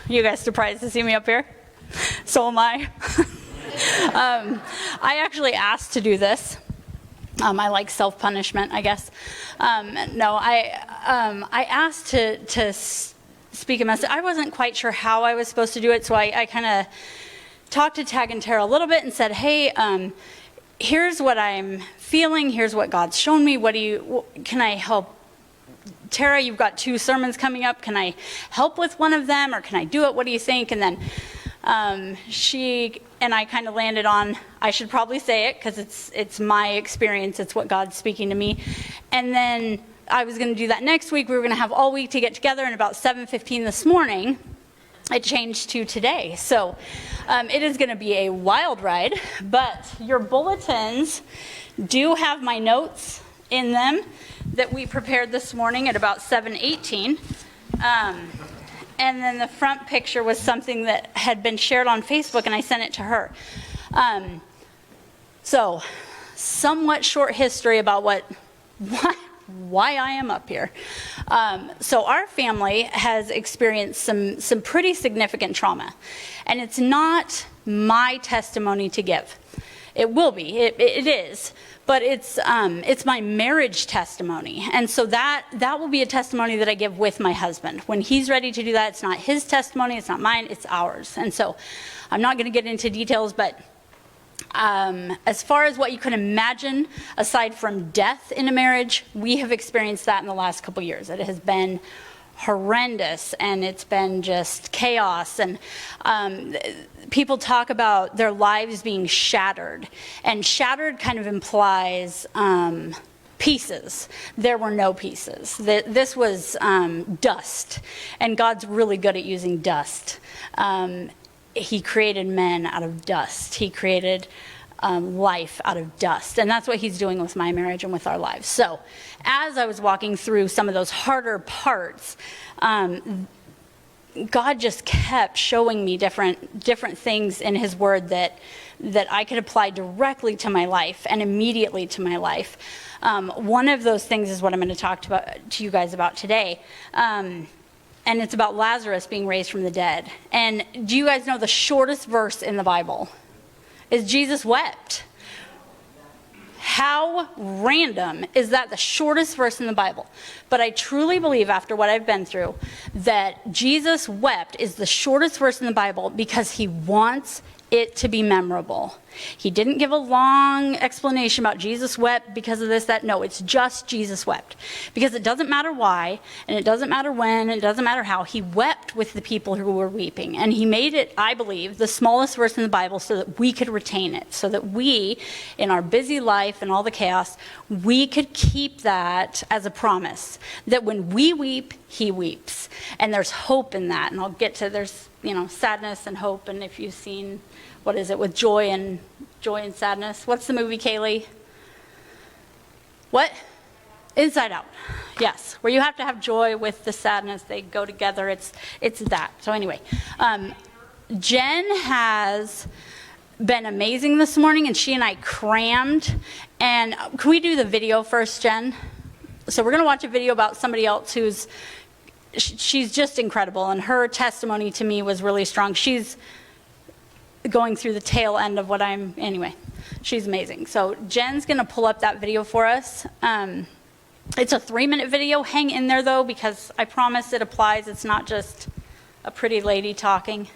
You guys surprised to see me up here? So am I. I actually asked to do this. I like self-punishment, I guess. I asked to speak a message. I wasn't quite sure how I was supposed to do it, so I kind of talked to Tag and Tara a little bit and said, hey, here's what I'm feeling. Here's what God's shown me. Can I help? Tara, you've got 2 sermons coming up. Can I help with one of them, or can I do it? What do you think? And then she and I kind of landed on, I should probably say it because it's my experience. It's what God's speaking to me. And then I was going to do that next week. We were going to have all week to get together, and about 7:15 this morning, it changed to today. So it is going to be a wild ride, but your bulletins do have my notes in them that we prepared this morning at about 7:18. And then the front picture was something that had been shared on Facebook, and I sent it to her. So, somewhat short history about why I am up here. So our family has experienced some pretty significant trauma, and it's not my testimony to give. It will be, it is, but it's my marriage testimony. And so that will be a testimony that I give with my husband. When he's ready to do that, it's not his testimony, it's not mine, it's ours. And so I'm not going to get into details, but as far as what you can imagine, aside from death in a marriage, we have experienced that in the last couple years. It has been horrendous, and it's been just chaos, and people talk about their lives being shattered, and shattered kind of implies pieces. There were no pieces. This was dust, and God's really good at using dust. He created men out of dust. He created life out of dust. And that's what he's doing with my marriage and with our lives. So as I was walking through some of those harder parts, God just kept showing me different things in his word that I could apply directly to my life and immediately to my life. One of those things is what I'm going to talk to you guys about today. And it's about Lazarus being raised from the dead. And do you guys know the shortest verse in the Bible is Jesus wept? How random is that, the shortest verse in the Bible? But I truly believe, after what I've been through, that Jesus wept is the shortest verse in the Bible because he wants it to be memorable. He didn't give a long explanation about Jesus wept because of this, that. No, it's just Jesus wept. Because it doesn't matter why, and it doesn't matter when, and it doesn't matter how. He wept with the people who were weeping. And he made it, I believe, the smallest verse in the Bible so that we could retain it. So that we, in our busy life and all the chaos, we could keep that as a promise. That when we weep, he weeps. And there's hope in that. And I'll get to, there's, sadness and hope. And if you've seen, what is it, with joy and sadness? What's the movie, Kaylee? What? Inside Out. Yes, where you have to have joy with the sadness. They go together. It's that. So anyway, Jen has been amazing this morning, and she and I crammed. And can we do the video first, Jen? So we're going to watch a video about somebody else she's just incredible, and her testimony to me was really strong. She's going through the tail end of anyway, she's amazing. So Jen's going to pull up that video for us. It's a 3-minute video. Hang in there, though, because I promise it applies. It's not just a pretty lady talking.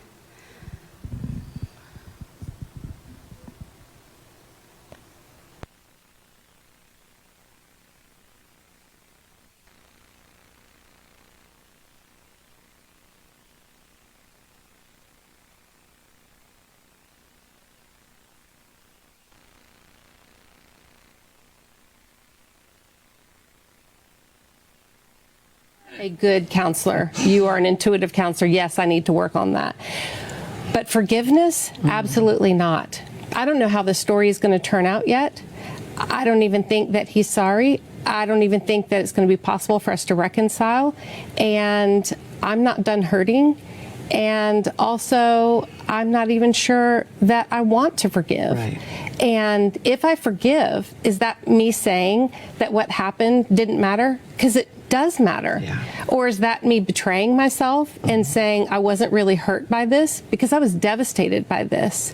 A good counselor. You are an intuitive counselor. Yes, I need to work on that. But forgiveness? Absolutely not. I don't know how the story is going to turn out yet. I don't even think that he's sorry. I don't even think that it's going to be possible for us to reconcile. And I'm not done hurting. And also, I'm not even sure that I want to forgive. Right. And if I forgive, is that me saying that what happened didn't matter? Because it does matter. Yeah. Or is that me betraying myself and saying I wasn't really hurt by this? Because I was devastated by this.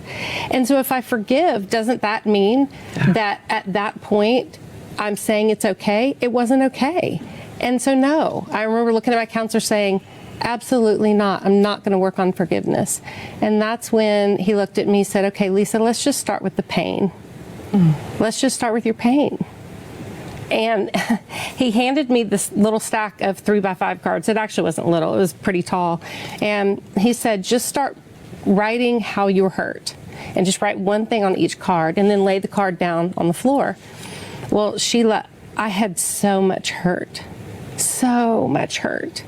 And so if I forgive, doesn't that mean that at that point I'm saying it's okay? It wasn't okay. And so no, I remember looking at my counselor saying, absolutely not. I'm not going to work on forgiveness. And that's when he looked at me and said, okay, Lisa, let's just start with the pain. Let's just start with your pain. And he handed me this little stack of 3x5 cards. It actually wasn't little, it was pretty tall. And he said, just start writing how you were hurt. And just write one thing on each card and then lay the card down on the floor. Well, Sheila, I had so much hurt. So much hurt.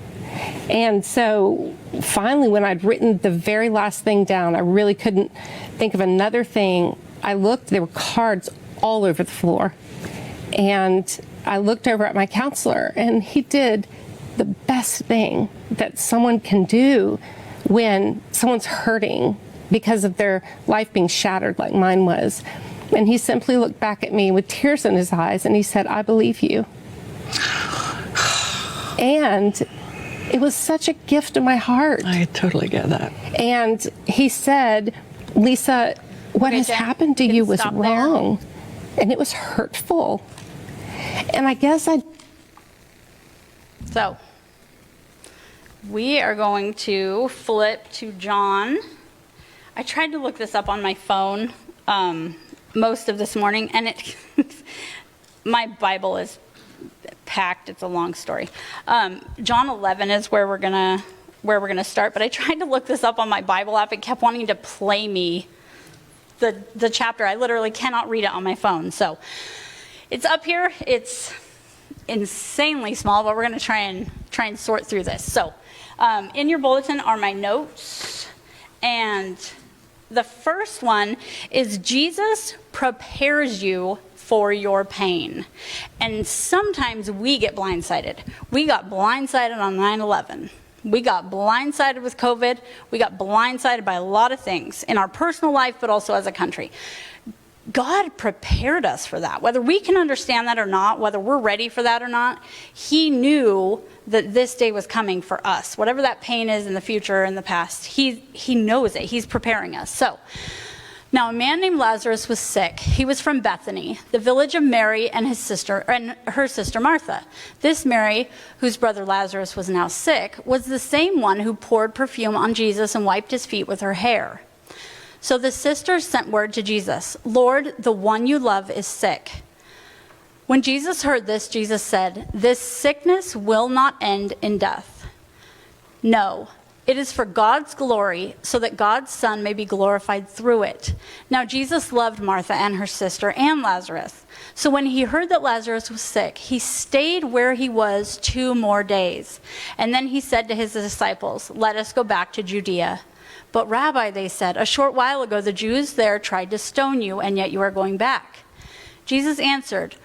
And so finally, when I'd written the very last thing down, I really couldn't think of another thing. I looked, there were cards all over the floor. And I looked over at my counselor, and he did the best thing that someone can do when someone's hurting because of their life being shattered like mine was. And he simply looked back at me with tears in his eyes, and he said, I believe you. And it was such a gift to my heart. I totally get that. And he said, Lisa, what has happened to you was wrong. And it was hurtful. And I guess So, we are going to flip to John. I tried to look this up on my phone most of this morning, and my Bible is packed. It's a long story. John 11 is where we're gonna start. But I tried to look this up on my Bible app. It kept wanting to play me the chapter. I literally cannot read it on my phone. So it's up here. It's insanely small, but we're going to try and sort through this. So in your bulletin are my notes, and the first one is Jesus prepares you for your pain. And sometimes we get blindsided. We got blindsided on 9/11. We got blindsided with COVID. We got blindsided by a lot of things in our personal life, but also as a country. God prepared us for that. Whether we can understand that or not, whether we're ready for that or not, he knew that this day was coming for us. Whatever that pain is in the future, in the past, he knows it. He's preparing us. So, now a man named Lazarus was sick. He was from Bethany, the village of Mary and her sister Martha. This Mary, whose brother Lazarus was now sick, was the same one who poured perfume on Jesus and wiped his feet with her hair. So the sisters sent word to Jesus, Lord, the one you love is sick. When Jesus heard this, Jesus said, this sickness will not end in death. No, it is for God's glory, so that God's Son may be glorified through it. Now Jesus loved Martha and her sister and Lazarus. So when he heard that Lazarus was sick, he stayed where he was 2 more days. And then he said to his disciples, let us go back to Judea. But Rabbi, they said, a short while ago the Jews there tried to stone you, and yet you are going back. Jesus answered,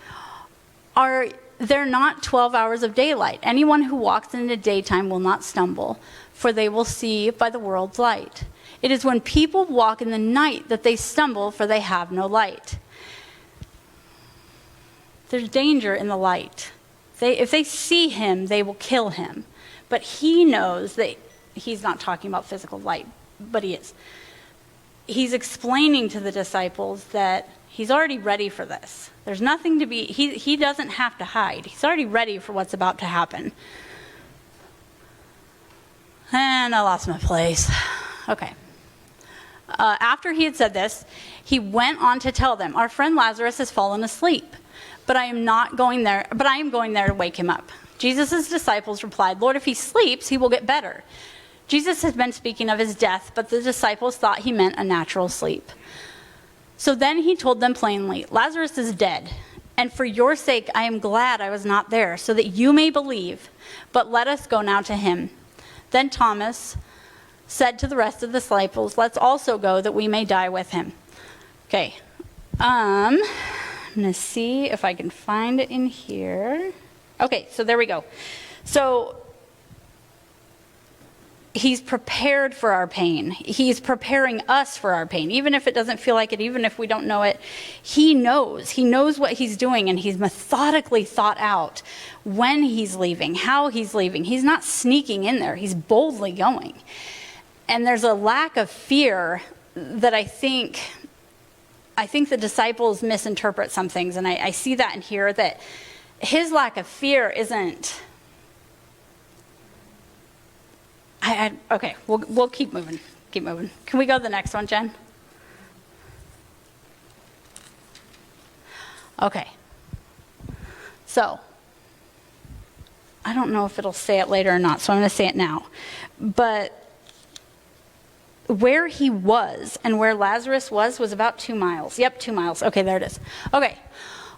are there not 12 hours of daylight? Anyone who walks in the daytime will not stumble, for they will see by the world's light. It is when people walk in the night that they stumble, for they have no light. There's danger in the light. If they see him, they will kill him. But he knows that he's not talking about physical light, but he is. He's explaining to the disciples that he's already ready for this. There's nothing to be, he doesn't have to hide. He's already ready for what's about to happen. And I lost my place. Okay. After he had said this, he went on to tell them, our friend Lazarus has fallen asleep, but I am going there to wake him up. Jesus' disciples replied, Lord, if he sleeps, he will get better. Jesus had been speaking of his death, but the disciples thought he meant a natural sleep. So then he told them plainly, Lazarus is dead, and for your sake I am glad I was not there, so that you may believe, but let us go now to him. Then Thomas said to the rest of the disciples, let's also go that we may die with him. Okay, I'm going to see if I can find it in here. Okay, so there we go. So He's prepared for our pain. He's preparing us for our pain. Even if it doesn't feel like it, even if we don't know it, he knows. He knows what he's doing, and he's methodically thought out when he's leaving, how he's leaving. He's not sneaking in there. He's boldly going. And there's a lack of fear that I think the disciples misinterpret some things, and I see that in here, that his lack of fear isn't... Okay, we'll keep moving. Keep moving. Can we go to the next one, Jen? Okay. So, I don't know if it'll say it later or not, so I'm going to say it now. But where he was and where Lazarus was about 2 miles. Yep, 2 miles. Okay, there it is. Okay.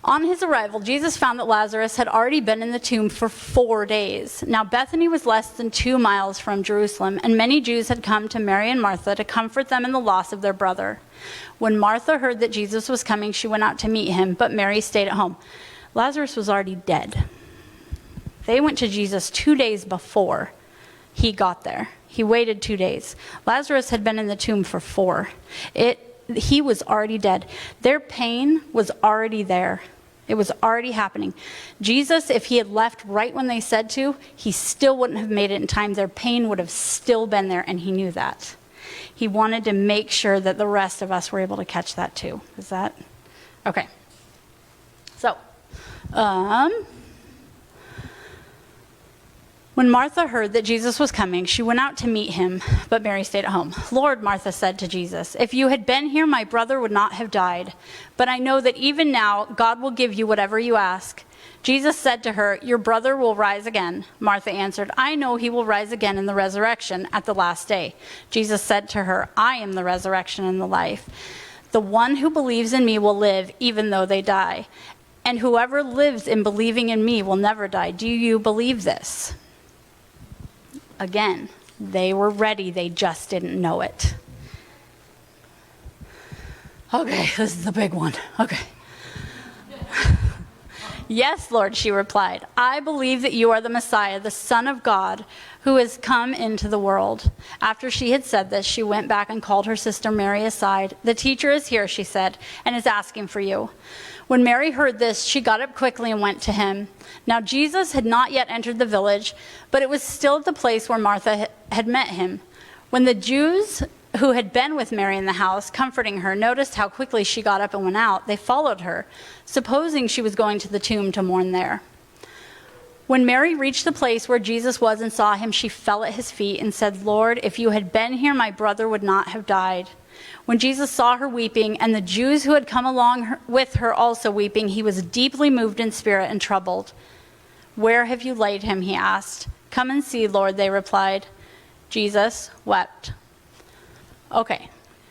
On his arrival, Jesus found that Lazarus had already been in the tomb for 4 days. Now, Bethany was less than 2 miles from Jerusalem, and many Jews had come to Mary and Martha to comfort them in the loss of their brother. When Martha heard that Jesus was coming, she went out to meet him, but Mary stayed at home. Lazarus was already dead. They went to Jesus 2 days before he got there. He waited 2 days. Lazarus had been in the tomb for 4. He was already dead. Their pain was already there. It was already happening. Jesus, if he had left right when they said to, he still wouldn't have made it in time. Their pain would have still been there, and he knew that. He wanted to make sure that the rest of us were able to catch that too. Is that? Okay. So, when Martha heard that Jesus was coming, she went out to meet him, but Mary stayed at home. Lord, Martha said to Jesus, if you had been here, my brother would not have died. But I know that even now, God will give you whatever you ask. Jesus said to her, your brother will rise again. Martha answered, I know he will rise again in the resurrection at the last day. Jesus said to her, I am the resurrection and the life. The one who believes in me will live even though they die. And whoever lives in believing in me will never die. Do you believe this? Again, they were ready, they just didn't know it. Okay, this is the big one. Okay. Yes, Lord, she replied. I believe that you are the Messiah, the Son of God, who has come into the world. After she had said this, she went back and called her sister Mary aside. The teacher is here, she said, and is asking for you. When Mary heard this, she got up quickly and went to him. Now Jesus had not yet entered the village, but it was still at the place where Martha had met him. When the Jews who had been with Mary in the house, comforting her, noticed how quickly she got up and went out, they followed her, supposing she was going to the tomb to mourn there. When Mary reached the place where Jesus was and saw him, she fell at his feet and said, Lord, if you had been here, my brother would not have died. When Jesus saw her weeping, and the Jews who had come along with her also weeping, he was deeply moved in spirit and troubled. Where have you laid him? He asked. Come and see, Lord, they replied. Jesus wept. Okay,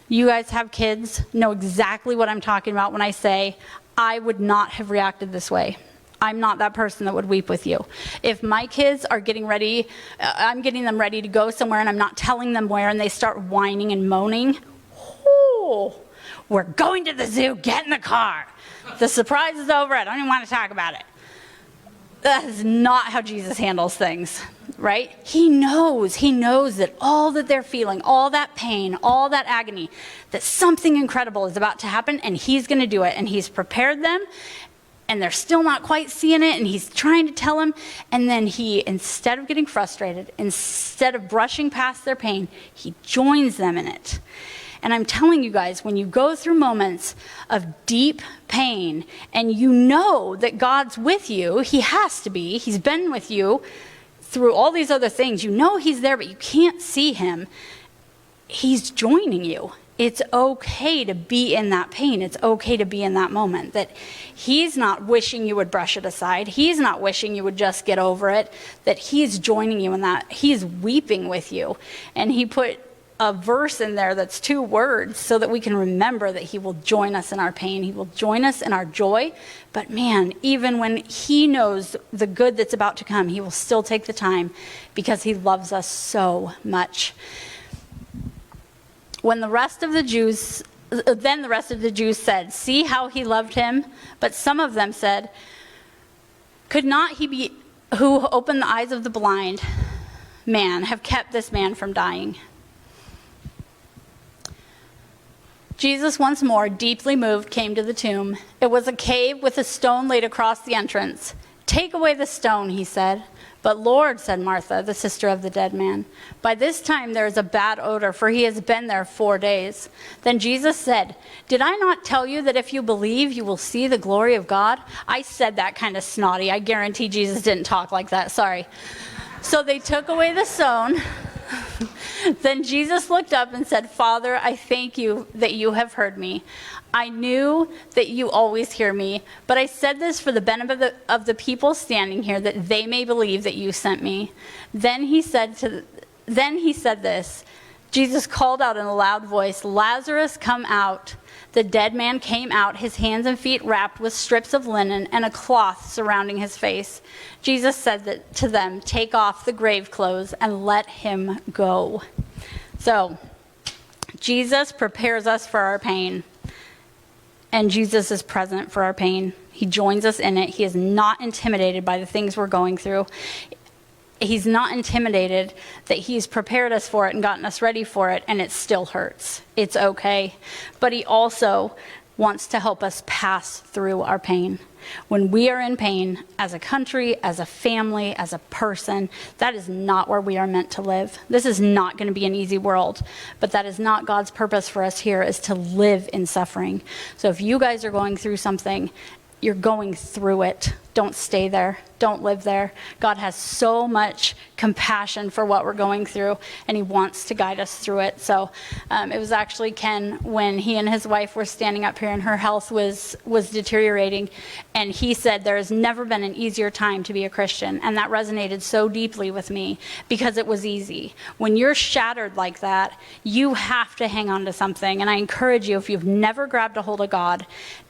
you guys have kids, know exactly what I'm talking about when I say, I would not have reacted this way. I'm not that person that would weep with you. If my kids are getting ready, I'm getting them ready to go somewhere and I'm not telling them where, and they start whining and moaning, we're going to the zoo, get in the car. The surprise is over, I don't even want to talk about it. That is not how Jesus handles things, right? He knows that all that they're feeling, all that pain, all that agony, that something incredible is about to happen, and he's going to do it, and he's prepared them, and they're still not quite seeing it, and he's trying to tell them, and then he, instead of getting frustrated, instead of brushing past their pain, he joins them in it. And I'm telling you guys, when you go through moments of deep pain and you know that God's with you, he has to be, he's been with you through all these other things. You know he's there, but you can't see him. He's joining you. It's okay to be in that pain. It's okay to be in that moment. That he's not wishing you would brush it aside. He's not wishing you would just get over it. That he's joining you in that. He's weeping with you. And he put a verse in there that's 2 words so that we can remember that he will join us in our pain. He will join us in our joy. But man, even when he knows the good that's about to come, he will still take the time because he loves us so much. Then the rest of the Jews said, see how he loved him? But some of them said, could not he be who opened the eyes of the blind? man have kept this man from dying? Jesus, once more, deeply moved, came to the tomb. It was a cave with a stone laid across the entrance. "Take away the stone," he said. "But Lord," said Martha, the sister of the dead man, "by this time there is a bad odor, for he has been there 4 days." Then Jesus said, "Did I not tell you that if you believe, you will see the glory of God?" I said that kind of snotty. I guarantee Jesus didn't talk like that. Sorry. So they took away the stone. Then Jesus looked up and said, "Father, I thank you that you have heard me. I knew that you always hear me, but I said this for the benefit of the people standing here, that they may believe that you sent me." Then he said this. Jesus called out in a loud voice, "Lazarus, come out." The dead man came out, his hands and feet wrapped with strips of linen and a cloth surrounding his face. Jesus said to them, "Take off the grave clothes and let him go." So, Jesus prepares us for our pain, and Jesus is present for our pain. He joins us in it. He is not intimidated by the things we're going through. He's not intimidated that he's prepared us for it and gotten us ready for it, and it still hurts. It's okay. But he also wants to help us pass through our pain. When we are in pain, as a country, as a family, as a person, that is not where we are meant to live. This is not going to be an easy world, but that is not God's purpose for us here, is to live in suffering. So if you guys are going through something, you're going through it. Don't stay there. Don't live there. God has so much compassion for what we're going through, and he wants to guide us through it. So it was actually Ken, when he and his wife were standing up here and her health was deteriorating, and he said, "There has never been an easier time to be a Christian." And that resonated so deeply with me, because it was easy. When you're shattered like that, you have to hang on to something. And I encourage you, if you've never grabbed a hold of God,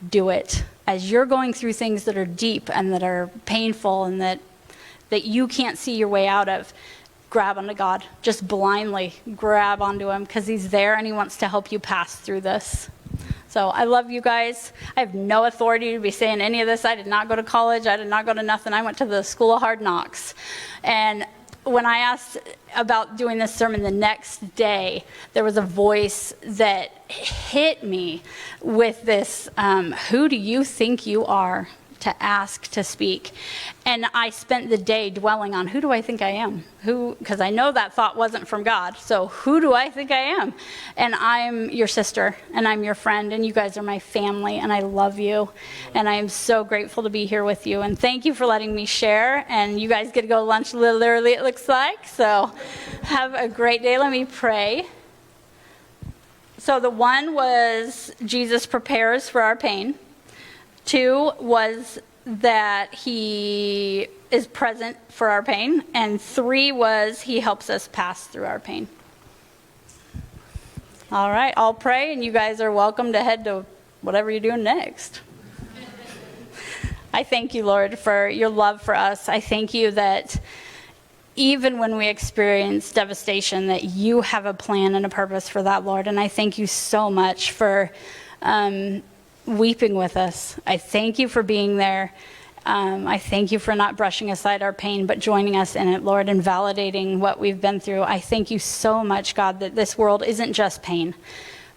do it. As you're going through things that are deep and that are painful and that you can't see your way out of, grab onto God. Just blindly grab onto him, because he's there and he wants to help you pass through this. So I love you guys. I have no authority to be saying any of this. I did not go to college. I did not go to nothing. I went to the School of Hard Knocks. And when I asked about doing this sermon the next day, there was a voice that hit me with this, "Who do you think you are to ask to speak?" And I spent the day dwelling on, who do I think I am? Because I know that thought wasn't from God. So who do I think I am? And I'm your sister, and I'm your friend, and you guys are my family, and I love you. And I am so grateful to be here with you. And thank you for letting me share. And you guys get to go to lunch a little early, it looks like. So have a great day. Let me pray. So the one was Jesus prepares for our pain. 2 was that he is present for our pain. And 3 was he helps us pass through our pain. All right, I'll pray, and you guys are welcome to head to whatever you're doing next. I thank you, Lord, for your love for us. I thank you that even when we experience devastation, that you have a plan and a purpose for that, Lord. And I thank you so much for weeping with us. I thank you for being there. I thank you for not brushing aside our pain, but joining us in it, Lord, and validating what we've been through. I thank you so much, God, that this world isn't just pain,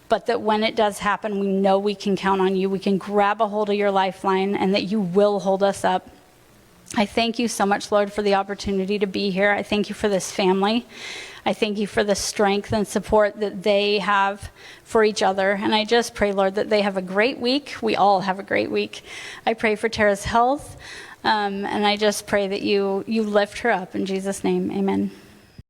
but that when it does happen, we know we can count on you. We can grab a hold of your lifeline, and that you will hold us up. I thank you so much, Lord, for the opportunity to be here. I thank you for this family. I thank you for the strength and support that they have for each other. And I just pray, Lord, that they have a great week. We all have a great week. I pray for Tara's health. And I just pray that you lift her up. In Jesus' name, amen.